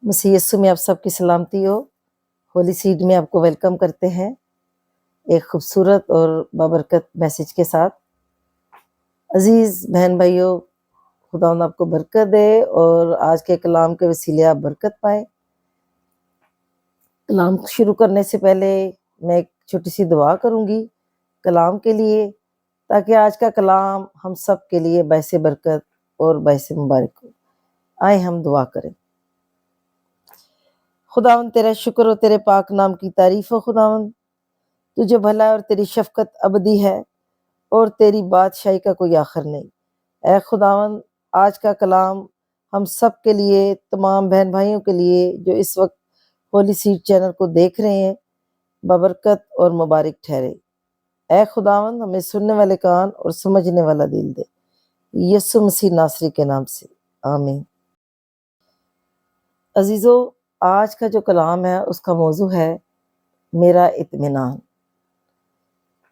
مسیح یسوع میں آپ سب کی سلامتی ہو۔ ہولی سیڈ میں آپ کو ویلکم کرتے ہیں ایک خوبصورت اور بابرکت میسج کے ساتھ۔ عزیز بہن بھائیوں، خداوند آپ کو برکت دے اور آج کے کلام کے وسیلے آپ برکت پائیں۔ کلام شروع کرنے سے پہلے میں ایک چھوٹی سی دعا کروں گی کلام کے لیے، تاکہ آج کا کلام ہم سب کے لیے باعث برکت اور باعث مبارک ہو۔ آئیں ہم دعا کریں۔ خداوند تیرا شکر اور تیرے پاک نام کی تعریف ہو۔ خداوند تجھے بھلا اور تیری شفقت ابدی ہے اور تیری بادشاہی کا کوئی آخر نہیں۔ اے خداوند، آج کا کلام ہم سب کے لیے، تمام بہن بھائیوں کے لیے جو اس وقت ہولی سیڈ چینل کو دیکھ رہے ہیں، ببرکت اور مبارک ٹھہرے۔ اے خداوند، ہمیں سننے والے کان اور سمجھنے والا دل دے، یسوع مسیح ناصری کے نام سے آمین۔ عزیزو، آج کا جو کلام ہے اس کا موضوع ہے میرا اطمینان۔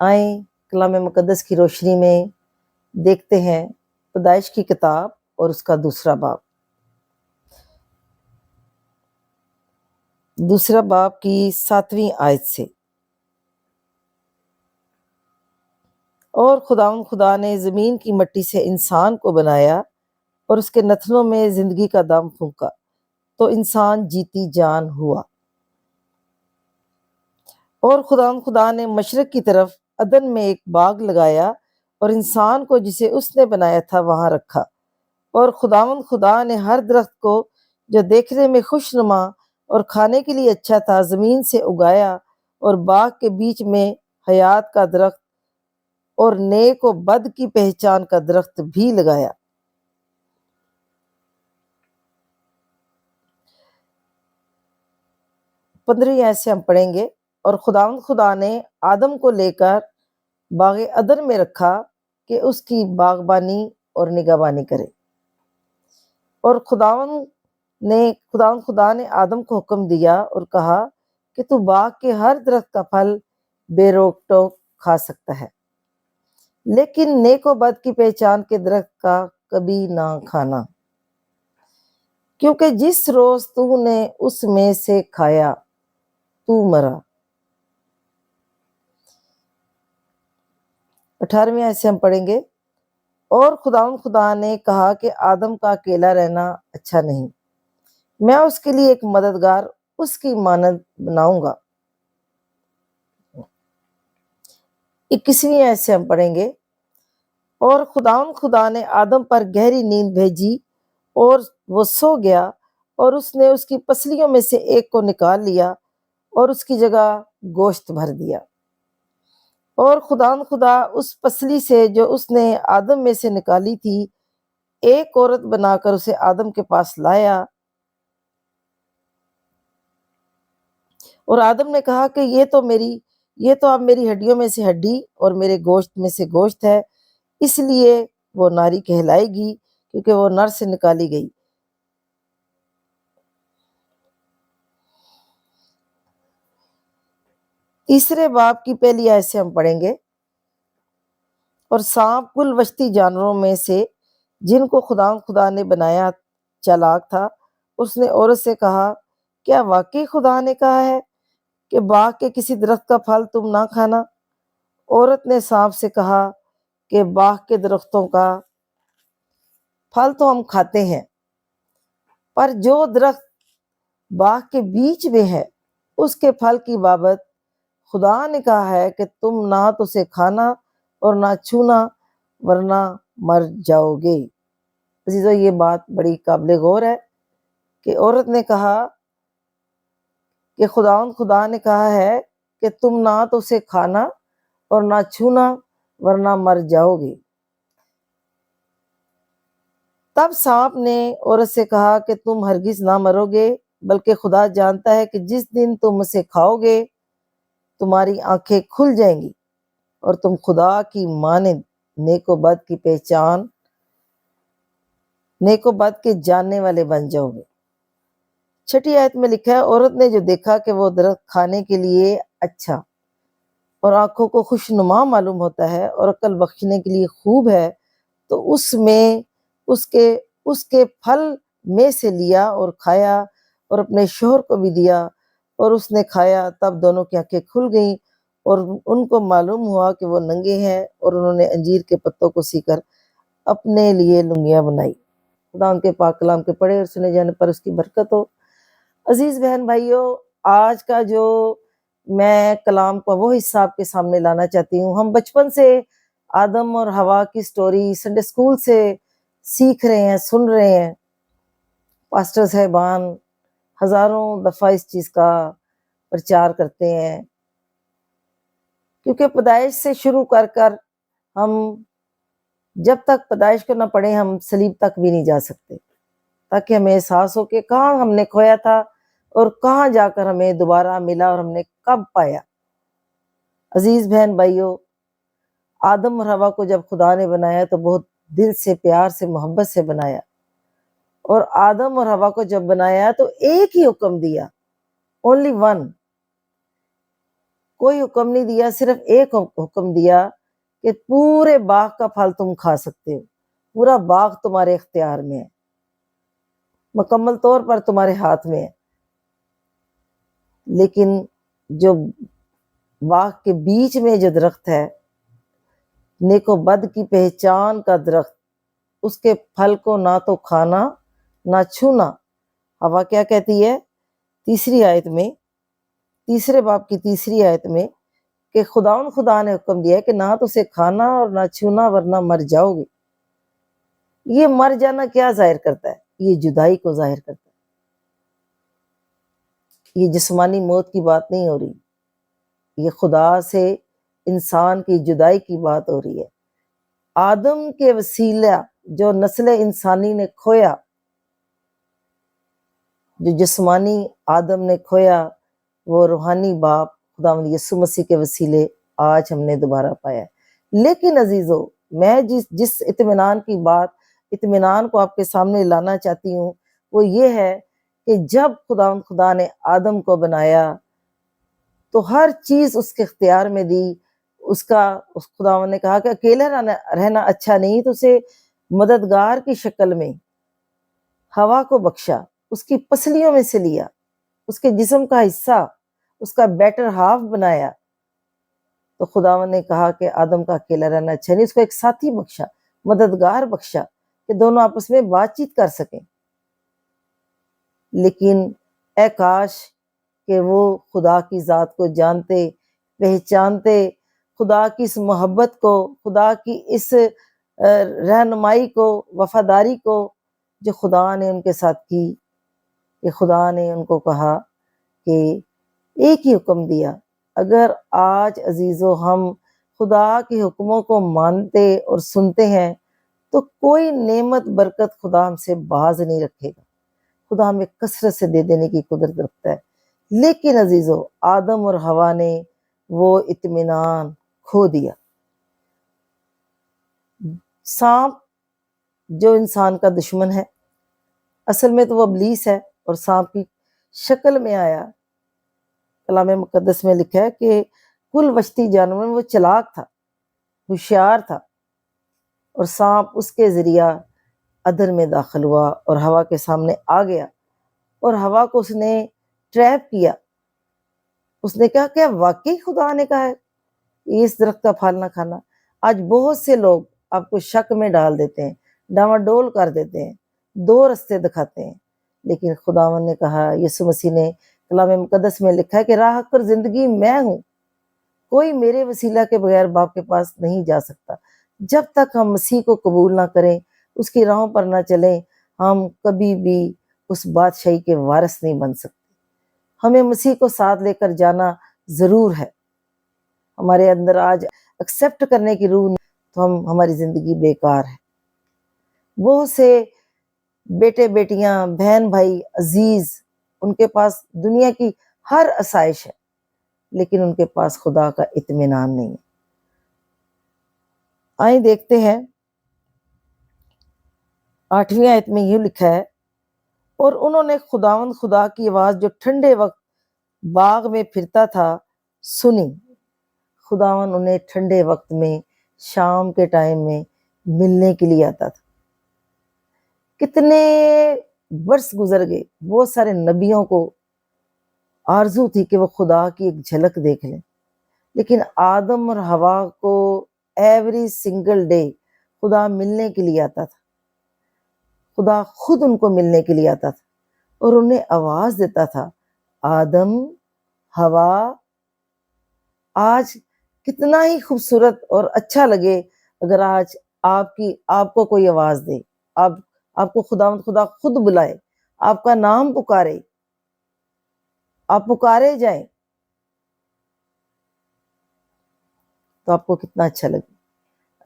آئیں کلام مقدس کی روشنی میں دیکھتے ہیں پیدائش کی کتاب اور اس کا دوسرا باب کی 7ویں آیت سے۔ اور خدا نے زمین کی مٹی سے انسان کو بنایا اور اس کے نتنوں میں زندگی کا دم پھونکا تو انسان جیتی جان ہوا۔ اور خدا نے مشرق کی طرف عدن میں ایک باغ لگایا اور انسان کو جسے اس نے بنایا تھا وہاں رکھا۔ اور خدا نے ہر درخت کو جو دیکھنے میں خوشنما اور کھانے کے لیے اچھا تھا زمین سے اگایا، اور باغ کے بیچ میں حیات کا درخت اور نیک و بد کی پہچان کا درخت بھی لگایا۔ پندرہویں آیت سے ہم پڑھیں گے۔ اور خدا نے آدم کو لے کر باغ عدن میں رکھا کہ اس کی باغبانی اور نگہبانی کرے۔ اور خدا نے آدم کو حکم دیا اور کہا کہ تو باغ کے ہر درخت کا پھل بے روک ٹوک کھا سکتا ہے، لیکن نیک و بد کی پہچان کے درخت کا کبھی نہ کھانا، کیونکہ جس روز تو نے اس میں سے کھایا تو مرا۔ 18ویں آیت سے ہم پڑھیں گے۔ اور خدا نے کہا کہ آدم کا اکیلا رہنا اچھا نہیں، میں اس کے لیے ایک مددگار اس کی مانند بناؤں گا۔ 21ویں آیت سے ہم پڑھیں گے۔ اور خدا نے آدم پر گہری نیند بھیجی اور وہ سو گیا، اور اس نے اس کی پسلیوں میں سے ایک کو نکال لیا اور اس کی جگہ گوشت بھر دیا۔ اور خدا اس پسلی سے جو اس نے آدم میں سے نکالی تھی ایک عورت بنا کر اسے آدم کے پاس لایا۔ اور آدم نے کہا کہ یہ تو اب میری ہڈیوں میں سے ہڈی اور میرے گوشت میں سے گوشت ہے، اس لیے وہ ناری کہلائے گی، کیونکہ وہ نر سے نکالی گئی۔ تیسرے باب کی پہلی آیت سے ہم پڑھیں گے۔ اور سانپ کل وحشی جانوروں میں سے جن کو خدا نے بنایا چالاک تھا، اس نے عورت سے کہا، کیا واقعی خدا نے کہا ہے کہ باغ کے کسی درخت کا پھل تم نہ کھانا؟ عورت نے سانپ سے کہا کہ باغ کے درختوں کا پھل تو ہم کھاتے ہیں، پر جو درخت باغ کے بیچ میں ہے اس کے پھل کی بابت خدا نے کہا ہے کہ تم نہ تو اسے کھانا اور نہ چھونا، ورنہ مر جاؤ گے۔ عزیزو، یہ بات بڑی قابل غور ہے کہ عورت نے کہا کہ خدا نے کہا ہے کہ تم نہ تو اسے کھانا اور نہ چھونا، ورنہ مر جاؤ گے۔ تب سانپ نے عورت سے کہا کہ تم ہرگز نہ مرو گے، بلکہ خدا جانتا ہے کہ جس دن تم اسے کھاؤ گے تمہاری آنکھیں کھل جائیں گی اور تم خدا کی مانند نیک و بد کی پہچان، نیک و بد کے جاننے والے بن جاؤ گے۔ 6 آیت میں لکھا ہے، عورت نے جو دیکھا کہ وہ درخت کھانے کے لیے اچھا اور آنکھوں کو خوشنما معلوم ہوتا ہے اور عقل بخشنے کے لیے خوب ہے، تو اس کے پھل میں سے لیا اور کھایا اور اپنے شوہر کو بھی دیا، اور اس نے کھایا۔ تب دونوں کی آنکھیں کھل گئیں اور ان کو معلوم ہوا کہ وہ ننگے ہیں، اور انہوں نے انجیر کے پتوں کو سی کر اپنے لیے لنگیاں بنائی۔ خدا ان کے پاک کلام کے پڑھے اور سنے جانے پر اس کی برکت ہو۔ عزیز بہن بھائیوں، آج کا جو میں کلام کا وہ حصہ آپ کے سامنے لانا چاہتی ہوں، ہم بچپن سے آدم اور حوا کی سٹوری سنڈے اسکول سے سیکھ رہے ہیں، سن رہے ہیں۔ پاسٹر صاحبان ہزاروں دفعہ اس چیز کا پرچار کرتے ہیں، کیونکہ پیدائش سے شروع کر کر ہم جب تک پیدائش کو نہ پڑھیں ہم صلیب تک بھی نہیں جا سکتے، تاکہ ہمیں احساس ہو کہ کہاں ہم نے کھویا تھا اور کہاں جا کر ہمیں دوبارہ ملا اور ہم نے کب پایا۔ عزیز بہن بھائیوں، آدم اور حوا کو جب خدا نے بنایا تو بہت دل سے، پیار سے، محبت سے بنایا، اور آدم اور حوا کو جب بنایا تو ایک ہی حکم دیا، اونلی ون، کوئی حکم نہیں دیا، صرف ایک حکم دیا کہ پورے باغ کا پھل تم کھا سکتے ہو، پورا باغ تمہارے اختیار میں ہے، مکمل طور پر تمہارے ہاتھ میں ہے، لیکن جو باغ کے بیچ میں جو درخت ہے، نیک و بد کی پہچان کا درخت، اس کے پھل کو نہ تو کھانا نہ چھونا۔ حوا کیا کہتی ہے تیسری آیت میں، تیسرے باب کی تیسری آیت میں، کہ خدا نے حکم دیا ہے کہ نہ تو اسے کھانا اور نہ چھونا ورنہ مر جاؤ گے۔ یہ مر جانا کیا ظاہر کرتا ہے؟ یہ جدائی کو ظاہر کرتا ہے۔ یہ جسمانی موت کی بات نہیں ہو رہی، یہ خدا سے انسان کی جدائی کی بات ہو رہی ہے۔ آدم کے وسیلہ جو نسل انسانی نے کھویا، جو جسمانی آدم نے کھویا، وہ روحانی باپ خداوند یسوع مسیح کے وسیلے آج ہم نے دوبارہ پایا ہے۔ لیکن عزیزو، میں جس اطمینان کو آپ کے سامنے لانا چاہتی ہوں وہ یہ ہے کہ جب خدا نے آدم کو بنایا تو ہر چیز اس کے اختیار میں دی۔ خداوند نے کہا کہ اکیلے رہنا اچھا نہیں، تو اسے مددگار کی شکل میں حوا کو بخشا، اس کی پسلیوں میں سے لیا، اس کے جسم کا حصہ، اس کا بیٹر ہاف بنایا۔ تو خداوند نے کہا کہ آدم کا اکیلا رہنا اچھا نہیں، اس کو ایک ساتھی بخشا، مددگار بخشا، کہ دونوں آپس میں بات چیت کر سکیں۔ لیکن اے کاش کہ وہ خدا کی ذات کو جانتے، پہچانتے، خدا کی اس محبت کو، خدا کی اس رہنمائی کو، وفاداری کو جو خدا نے ان کے ساتھ کی، کہ خدا نے ان کو کہا کہ ایک ہی حکم دیا۔ اگر آج عزیزو ہم خدا کے حکموں کو مانتے اور سنتے ہیں تو کوئی نعمت برکت خدا ہم سے باز نہیں رکھے گا، خدا ہمیں کثرت سے دے دینے کی قدرت رکھتا ہے۔ لیکن عزیزو، آدم اور حوا نے وہ اطمینان کھو دیا۔ سانپ جو انسان کا دشمن ہے، اصل میں تو وہ ابلیس ہے اور سانپ کی شکل میں آیا۔ کلام مقدس میں لکھا ہے کہ کل وحشی جانور میں وہ چلاک تھا، ہوشیار تھا، اور سانپ اس کے ذریعہ ادن میں داخل ہوا اور حوا کے سامنے آ گیا، اور حوا کو اس نے ٹریپ کیا۔ اس نے کہا کہ واقعی خدا نے کہا ہے اس درخت کا پھل نہ کھانا۔ آج بہت سے لوگ آپ کو شک میں ڈال دیتے ہیں، ڈاواڈول کر دیتے ہیں، دو رستے دکھاتے ہیں، لیکن خداوند نے کہا، یسوع مسیح نے کلام مقدس میں لکھا ہے کہ راہ حق اور زندگی میں ہوں، کوئی میرے وسیلہ کے بغیر باپ کے پاس نہیں جا سکتا۔ جب تک ہم مسیح کو قبول نہ کریں، اس کی راہوں پر نہ چلیں، ہم کبھی بھی اس بادشاہی کے وارث نہیں بن سکتے۔ ہمیں مسیح کو ساتھ لے کر جانا ضرور ہے۔ ہمارے اندر آج ایکسیپٹ کرنے کی روح نہیں تو ہماری زندگی بیکار ہے۔ بہت سے بیٹے بیٹیاں، بہن بھائی، عزیز، ان کے پاس دنیا کی ہر آسائش ہے، لیکن ان کے پاس خدا کا اطمینان نہیں ہے۔ آئیں دیکھتے ہیں 8ویں آیت میں یوں لکھا ہے، اور انہوں نے خدا کی آواز جو ٹھنڈے وقت باغ میں پھرتا تھا سنی۔ خداوند انہیں ٹھنڈے وقت میں، شام کے ٹائم میں ملنے کے لیے آتا تھا۔ کتنے برس گزر گئے، بہت سارے نبیوں کو آرزو تھی کہ وہ خدا کی ایک جھلک دیکھ لیں، لیکن آدم اور حوا کو ایوری سنگل ڈے خدا ملنے کے لیے آتا تھا، خدا خود ان کو ملنے کے لیے آتا تھا اور انہیں آواز دیتا تھا، آدم، حوا، آج کتنا ہی خوبصورت اور اچھا لگے اگر آج آپ کو کوئی آواز دے، آپ کو خدا خود بلائے، آپ کا نام پکارے، آپ پکارے جائیں تو آپ کو کتنا اچھا لگے۔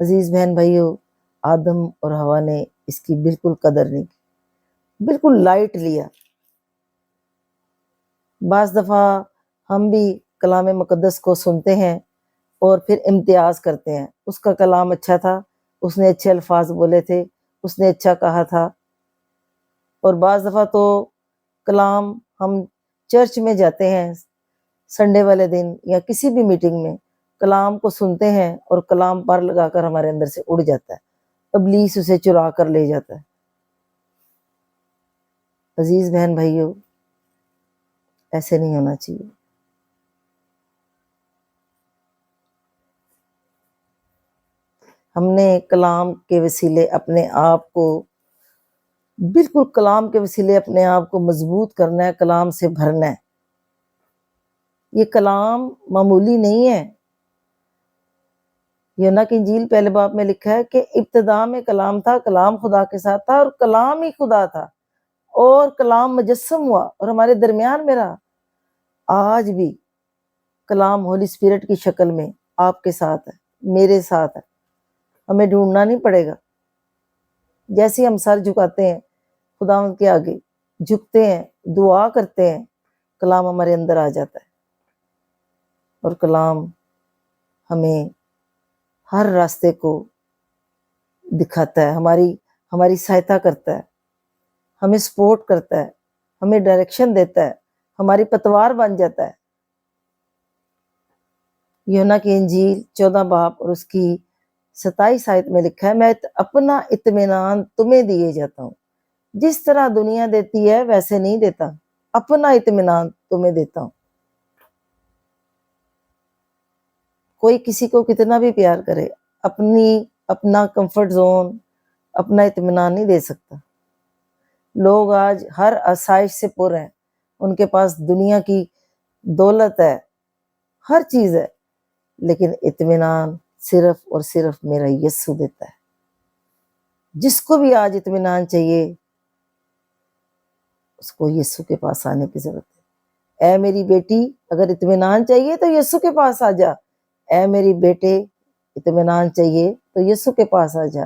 عزیز بہن بھائیو، آدم اور حوا نے اس کی بالکل قدر نہیں کی، بالکل لائٹ لیا۔ بعض دفعہ ہم بھی کلام مقدس کو سنتے ہیں اور پھر امتیاز کرتے ہیں، اس کا کلام اچھا تھا، اس نے اچھے الفاظ بولے تھے، اس نے اچھا کہا تھا۔ اور بعض دفعہ تو کلام ہم چرچ میں جاتے ہیں سنڈے والے دن یا کسی بھی میٹنگ میں، کلام کو سنتے ہیں اور کلام پر لگا کر ہمارے اندر سے اڑ جاتا ہے، ابلیس اسے چرا کر لے جاتا ہے۔ عزیز بہن بھائیو، ایسے نہیں ہونا چاہیے۔ ہم نے کلام کے وسیلے اپنے آپ کو بالکل کلام کے وسیلے اپنے آپ کو مضبوط کرنا ہے، کلام سے بھرنا ہے۔ یہ کلام معمولی نہیں ہے۔ یوحنا کی انجیل پہلے باب میں لکھا ہے کہ ابتدا میں کلام تھا، کلام خدا کے ساتھ تھا اور کلام ہی خدا تھا، اور کلام مجسم ہوا اور ہمارے درمیان میں رہا۔ آج بھی کلام ہولی اسپرٹ کی شکل میں آپ کے ساتھ ہے، میرے ساتھ ہے، ہمیں ڈھونڈنا نہیں پڑے گا۔ جیسے ہم سر جھکاتے ہیں خداوند کے آگے، جھکتے ہیں، دعا کرتے ہیں، کلام ہمارے اندر آ جاتا ہے اور کلام ہمیں ہر راستے کو دکھاتا ہے، ہماری سہایتا کرتا ہے، ہمیں سپورٹ کرتا ہے، ہمیں ڈائریکشن دیتا ہے، ہماری پتوار بن جاتا ہے۔ یوحنا کی انجیل 14 باب اور اس کی 27 آیت میں لکھا ہے، میں اپنا اطمینان تمہیں دیے جاتا ہوں، جس طرح دنیا دیتی ہے ویسے نہیں دیتا، اپنا اطمینان تمہیں دیتا ہوں۔ کوئی کسی کو کتنا بھی پیار کرے، اپنا کمفرٹ زون، اپنا اطمینان نہیں دے سکتا۔ لوگ آج ہر آسائش سے پر ہیں، ان کے پاس دنیا کی دولت ہے، ہر چیز ہے، لیکن اطمینان صرف اور صرف میرا یسوع دیتا ہے۔ جس کو بھی آج اطمینان چاہیے اس کو یسوع کے پاس آنے کی ضرورت ہے۔ اے میری بیٹی، اگر اطمینان چاہیے تو یسوع کے پاس آ جا۔ اے میری بیٹے، اطمینان چاہیے تو یسوع کے پاس آ جا۔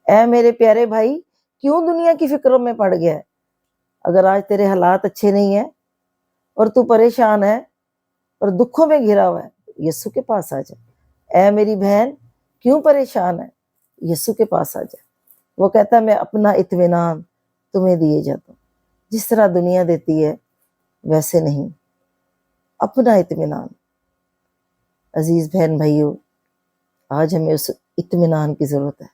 اے میرے پیارے بھائی، کیوں دنیا کی فکروں میں پڑ گیا ہے؟ اگر آج تیرے حالات اچھے نہیں ہیں اور تو پریشان ہے اور دکھوں میں گھرا ہوا ہے، یسوع کے پاس آ جا۔ اے میری بہن، کیوں پریشان ہے؟ یسوع کے پاس آ جا۔ وہ کہتا ہے میں اپنا اطمینان تمہیں دیے جاتا ہوں، جس طرح دنیا دیتی ہے ویسے نہیں، اپنا اطمینان۔ عزیز بہن بھائیو، آج ہمیں اس اطمینان کی ضرورت ہے،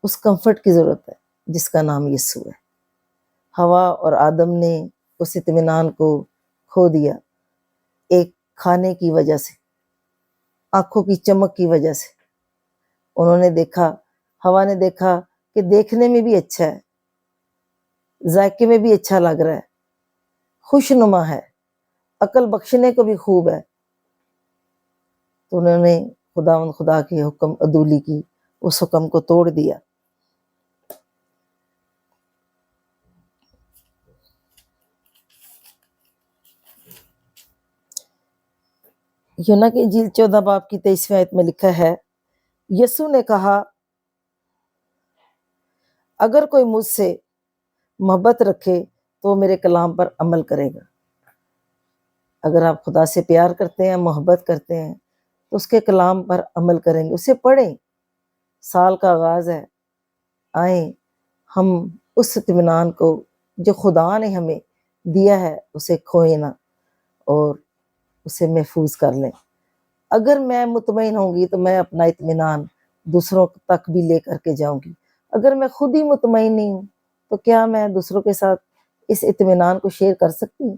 اس کمفرٹ کی ضرورت ہے جس کا نام یسوع ہے۔ حوا اور آدم نے اس اطمینان کو کھو دیا، ایک کھانے کی وجہ سے، آنکھوں کی چمک کی وجہ سے۔ انہوں نے دیکھا، حوا نے دیکھا کہ دیکھنے میں بھی اچھا ہے، ذائقے میں بھی اچھا لگ رہا ہے، خوش نما ہے، عقل بخشنے کو بھی خوب ہے، تو انہوں نے خدا کے حکم عدولی کی، اس حکم کو توڑ دیا۔ یوحنا کی انجیل 14 باب کی 23 آیت میں لکھا ہے، یسوع نے کہا، اگر کوئی مجھ سے محبت رکھے تو وہ میرے کلام پر عمل کرے گا۔ اگر آپ خدا سے پیار کرتے ہیں، محبت کرتے ہیں تو اس کے کلام پر عمل کریں گے، اسے پڑھیں۔ سال کا آغاز ہے، آئیں ہم اس اطمینان کو جو خدا نے ہمیں دیا ہے اسے کھوئیں نہ اور اسے محفوظ کر لیں۔ اگر میں مطمئن ہوں گی تو میں اپنا اطمینان دوسروں تک بھی لے کر کے جاؤں گی۔ اگر میں خود ہی مطمئن نہیں ہوں تو کیا میں دوسروں کے ساتھ اس اطمینان کو شیئر کر سکتی ہوں؟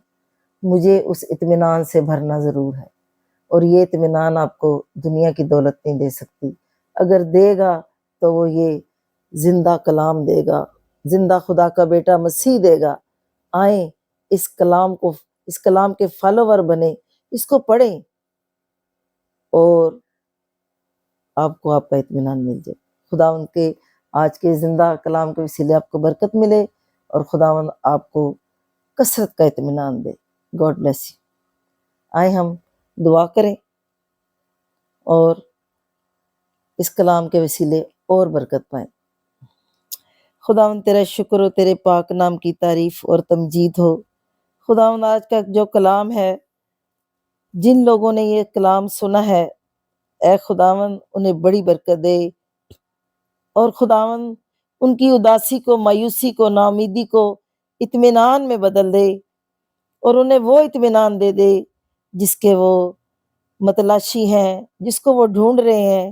مجھے اس اطمینان سے بھرنا ضرور ہے، اور یہ اطمینان آپ کو دنیا کی دولت نہیں دے سکتی۔ اگر دے گا تو وہ یہ زندہ کلام دے گا، زندہ خدا کا بیٹا مسیح دے گا۔ آئیں اس کلام کے فالوور بنیں، اس کو پڑھیں، اور آپ کو آپ کا اطمینان مل جائے۔ خداوند کے آج کے زندہ کلام کے وسیلے آپ کو برکت ملے، اور خداوند آپ کو کثرت کا اطمینان دے۔ God bless you. آئیں ہم دعا کریں اور اس کلام کے وسیلے اور برکت پائیں۔ خداوند تیرا شکر ہو، تیرے پاک نام کی تعریف اور تمجید ہو۔ خداوند آج کا جو کلام ہے، جن لوگوں نے یہ کلام سنا ہے، اے خداوند انہیں بڑی برکت دے، اور خداوند ان کی اداسی کو، مایوسی کو، ناامیدی کو اطمینان میں بدل دے، اور انہیں وہ اطمینان دے دے جس کے وہ متلاشی ہیں، جس کو وہ ڈھونڈ رہے ہیں۔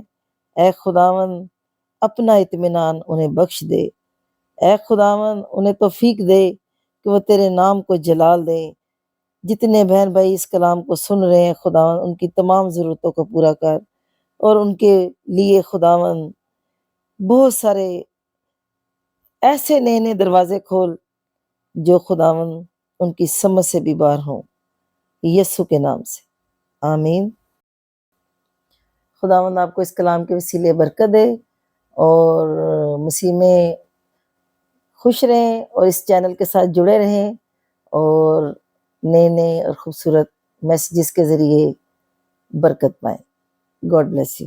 اے خداوند اپنا اطمینان انہیں بخش دے۔ اے خداوند انہیں توفیق دے کہ وہ تیرے نام کو جلال دیں۔ جتنے بہن بھائی اس کلام کو سن رہے ہیں خداوند، ان کی تمام ضرورتوں کو پورا کر، اور ان کے لیے خداوند بہت سارے ایسے نئے نئے دروازے کھول جو خداوند ان کی سمجھ سے بھی باہر ہوں، یسوع کے نام سے، آمین۔ خداوند آپ کو اس کلام کے وسیلے برکت دے، اور مسیح میں خوش رہیں، اور اس چینل کے ساتھ جڑے رہیں، اور نئے نئے اور خوبصورت میسیجز کے ذریعے برکت پائیں۔ God bless you.